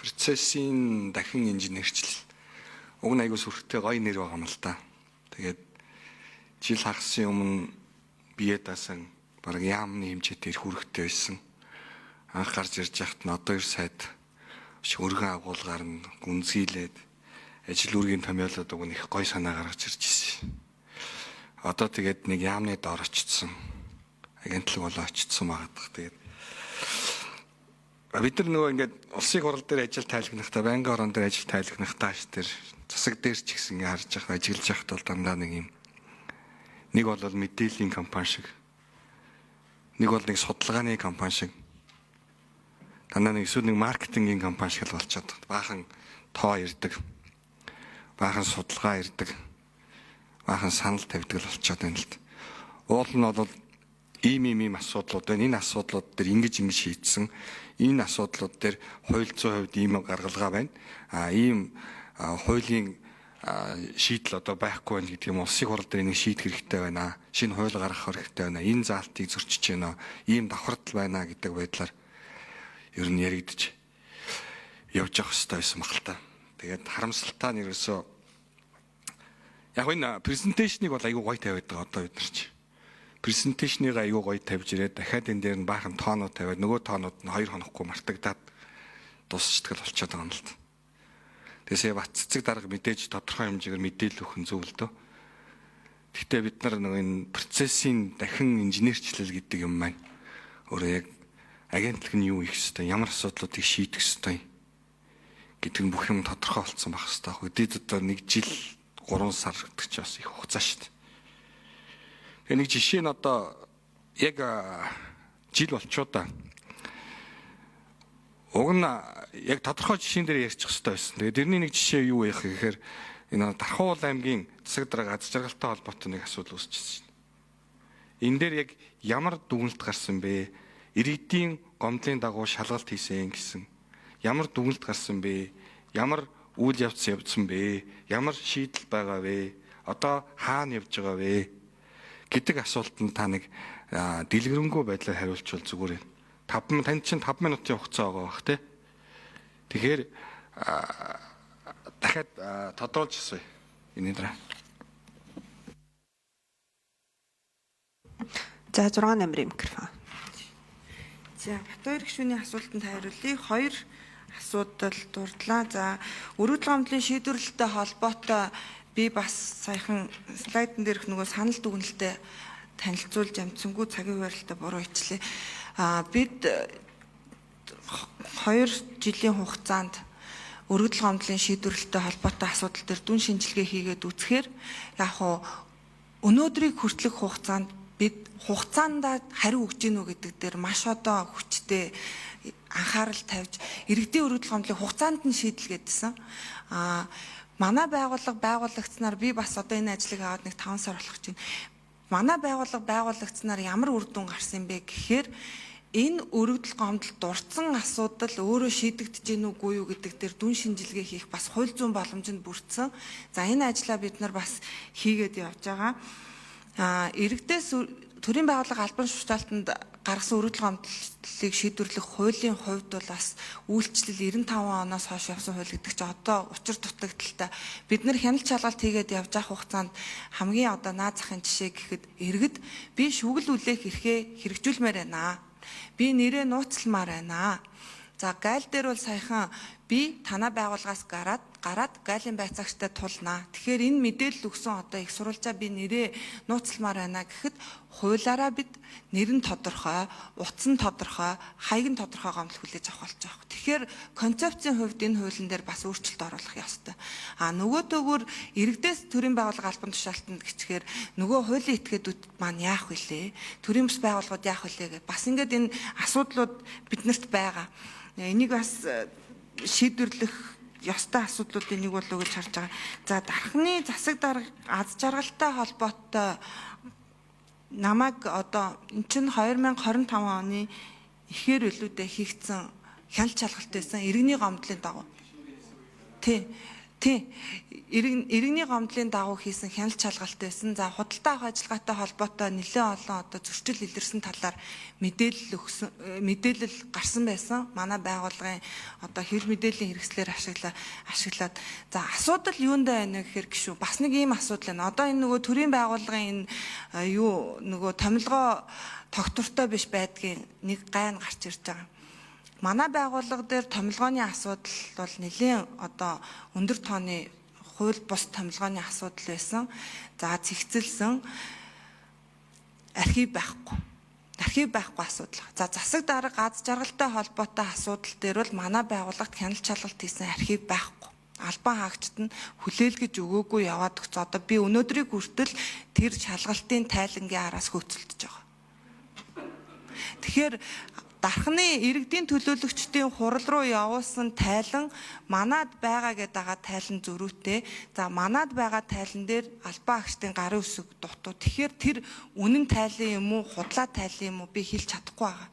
процессын дахин инженерчлэл. Уг нь айгүй сүрхтэй гоё нэр байгаа юм л да. Тэгээд жил хагасын өмнө бие даасан бараг яамны хэмжээтэй хүрэхтэй байсан. Анх гарч ирж яхад нь одоо 2 сайд өргөн агуулгаар нь гүнзгийлээд ажил үргийн томьёолоод уг нь их гоё санаа гаргаж ирж ирсэн. Одоо тэгээд нэг яамны доор очсон. Агентлаг болоо очсон магадах. Тэгээд бид нар нөгөө ингээд улсын хурал дээр ажил тайлагнахтаа, байнгын орон дээр ажил тайлагнахтаа ш тэр засаг дээр ч гэсэн ингээд харж явах, ажиглаж явахт бол дандаа нэг юм. Нэг бол мэдээллийн компани шиг. Нэг бол нэг судалгааны компани шиг. Дандаа нэг эсвэл нэг маркетингийн компани шиг л болчиход баахан тоо ирдэг. Баахан судалгаа ирдэг. Баахан санал тавьдаг л болчиход байна л д. Уул нь бол ийм асуудлууд байна. Энэ асуудлууд дээр ингэж шийдсэн. Энэ асуудлууд дээр хууль зүйн хувьд ийм гаргалгаа байна. Ийм хуулийн шийдэл одоо байхгүй байна гэдэг юм. Улсын хурал дээр энийг шийдэх хэрэгтэй байна. Шинэ хууль гаргах хэрэгтэй байна. Энэ заалтыг зөрчиж байна. Ийм давхардал байна гэдэг байдлаар ер нь яригдчих явж явах хэрэгтэй байсан баг л та. Тэгээд харамсалтай нь ерөөсөө яг энэ презентацийг бол аюу гоё тавиад байгаа одоо бид нар чи. Презентацийг аюу гоё тавьж ирээд дахиад энэ дээр нь баахан тоонууд тавиад нөгөө тоонууд нь 2 хонохгүй мартагдаад дуусчдаг л болчиход байгаа юм л та. Тэгээсээ бат цэцэг дарга мэдээж тодорхой хэмжээгээр мэдээлэл өгөх нь зөв л дөө. Гэхдээ бид нар нэг энэ процессын дахин инженерчлэл гэдэг юм маань өөрөө яг агентлаг нь юу хийх ёстой, ямар асуудлуудыг шийдэх ёстой гэдэг нь бүх юм тодорхой болсон байх ёстой. Эдээд одоо 1 жил 3 сар гэдэг чи бас их хугацаа шүү дээ. Тэгээ нэг жишээ нь одоо яг жил болчоо да. Уг нь яг тодорхой жишээн дээр ярьчих хэрэгтэй байсан. Тэгээ дэрний нэг жишээ юу байх гэхээр энэ Дархуул аймгийн засаг дарга аз жаргалтай холбоотой нэг асуудал үүсчихсэн шин. Энэ дээр яг ямар дүгнэлт гарсан бэ? Иргэдийн гомдлын дагуу шалгалт хийсэн гэсэн. Ямар дүгнэлт гарсан бэ? Ямар үйл явц явсан бэ? Ямар шийдэл байгаа вэ? Одоо хаана явж байгаа вэ? Гэдэг асуултанд та нэг дэлгэрэнгүй байдлаар хариулчвал зүгээр юм. Танд чинь 5 минутын хугацаа байгаа бах тий. Тэгэхээр дахиад тодруулж асууя. Энэ дараа. За 6 номерын микрофон. За Батбаяр гишүүний асуултанд хариулъя. 2 асуудал дурдлаа. За өргөдөл гомдлын шийдвэрлэлтэй холбоотой би бас саяхан слайдн дээрх нөгөө санал дүгнэлтэд танилцуулж амжсангүй цагийн хуваарлалтаа буруу ичлээ. Бид 2 жилийн хугацаанд өргөдөл гомдлын шийдвэрлэлтэй холбоотой асуудал дээр дүн шинжилгээ хийгээд үзэхээр яг хуу өнөөдрийг хүртэлх хугацаанд бид хугацаандаа хариу өгж гинүү гэдэг дээр маш одоо хүчтэй анхаарал тавьж иргэдийн өргөдөл гомдлыг хугацаанд нь шийдэлгээдсэн. Манай байгууллага байгуулагдсанаар би бас одоо энэ ажлыг аваад нэг 5 сар болох чинь. Манай байгууллага байгуулагдсанаар ямар үр дүн гарсан бэ гэхээр энэ өргөдөл гомдол дурдсан асуудал өөрөө шийдэгдэж гин үгүй юу гэдэг дээр дүн шинжилгээ хийх бас хууль зүйн боломжинд бүрдсэн. За энэ ажлаа бид нар бас хийгээд явж байгаа. Иргэдээс төрийн байгууллага албан тушаалтанд гаргасан өргөдөл гомдлыг шийдвэрлэх хуулийн хувьд бол бас үйлчлэл 95 оноос хойш явсан хууль гэдэг чинь одоо учир дутагдaltaй. Бид нар хяналт шалгалт хийгээд явж байгаа хугацаанд хамгийн одоо наад захын жишээ гэхэд иргэд би шүгэл үлээх эрхээ хэрэгжүүлмээр байна. Би нэрээ нууцламаар байна. За гайл дээр бол саяхан би танаа байгууллагаас гараад гайлын байцаагчтай тулнаа. Тэгэхээр энэ мэдээлэл өгсөн одоо их сурвалжаа би нэрээ нууцламаар байна гэхэд хуулаараа бид нэр нь тодорхой, утас нь тодорхой, хаяг нь тодорхой гомдол хүлээж авах болж байгаа. Тэгэхээр концепцийн хувьд энэ хуулийн дээр бас өөрчлөлт оруулах ёстой. Нөгөө төгөөр иргэдээс төрийн байгууллага албан тушаалтанд гिचгээр нөгөө хуулийн этгээдүүд маань яах вүлээ? Төрийн бас байгууллагууд яах вүлээ гэж бас ингээд энэ асуудлууд биднэрт байгаа. Энийг бас шийдвэрлэх ёстой асуудлуудын нэг болов уу гэж харж байгаа. За дархны засаг дарга аз жаргалтай холбоотой намайг одоо эн чинь 2025 оны ихээр илүүдэд хийгдсэн хяналт шалгалт байсан иргэний гомдлын дагуу. Тийм. Иргэний гомдлын дагуу хийсэн хяналт шалгалт байсан. За худалдаа авах ажиллагаатай холбоотой нэлээд олон одоо зөрчил илэрсэн талаар мэдээлэл гарсан байсан. Манай байгууллагын одоо хэвлэл мэдээллийн хэрэгслээр ашиглаад за асуудал юунд байна гэхээр гişүү бас нэг ийм асуудал байна. Одоо энэ нөгөө төрийн байгууллагын энэ нөгөө томилгоо тогтвортой биш байдгийн нэг гайн гарч ирж байгаа. Манай байгууллага дээр томилгооны асуудал бол нэлийн одоо өндөр тооны хууль бус томилгооны асуудал байсан. За цэгцэлсэн архив байхгүй. Архив байхгүй асуудал. За засаг дарга аз жаргалтай холбоотой асуудал дээр бол манай байгууллагт хяналт шалгалт хийсэн архив байхгүй. Албан хаагчид нь хүлээлгэж өгөөгүй яваад өгч одоо би өнөөдрийг хүртэл тэр шалгалтын тайлангийн араас хөөцөлдөж байгаа. Тэгэхээр дархны иргэдийн төлөөлөгчдийн хурал руу явуулсан тайлан манад байгаа гэдэг байгаа тайлан зөрүүтэй. За манад байгаа тайлан дээр албан хаагчдын гарын үсэг дутуу. Тэгэхээр тэр үнэн тайлан юм уу, худлаа тайлан юм уу би хэлж чадахгүй байгаа.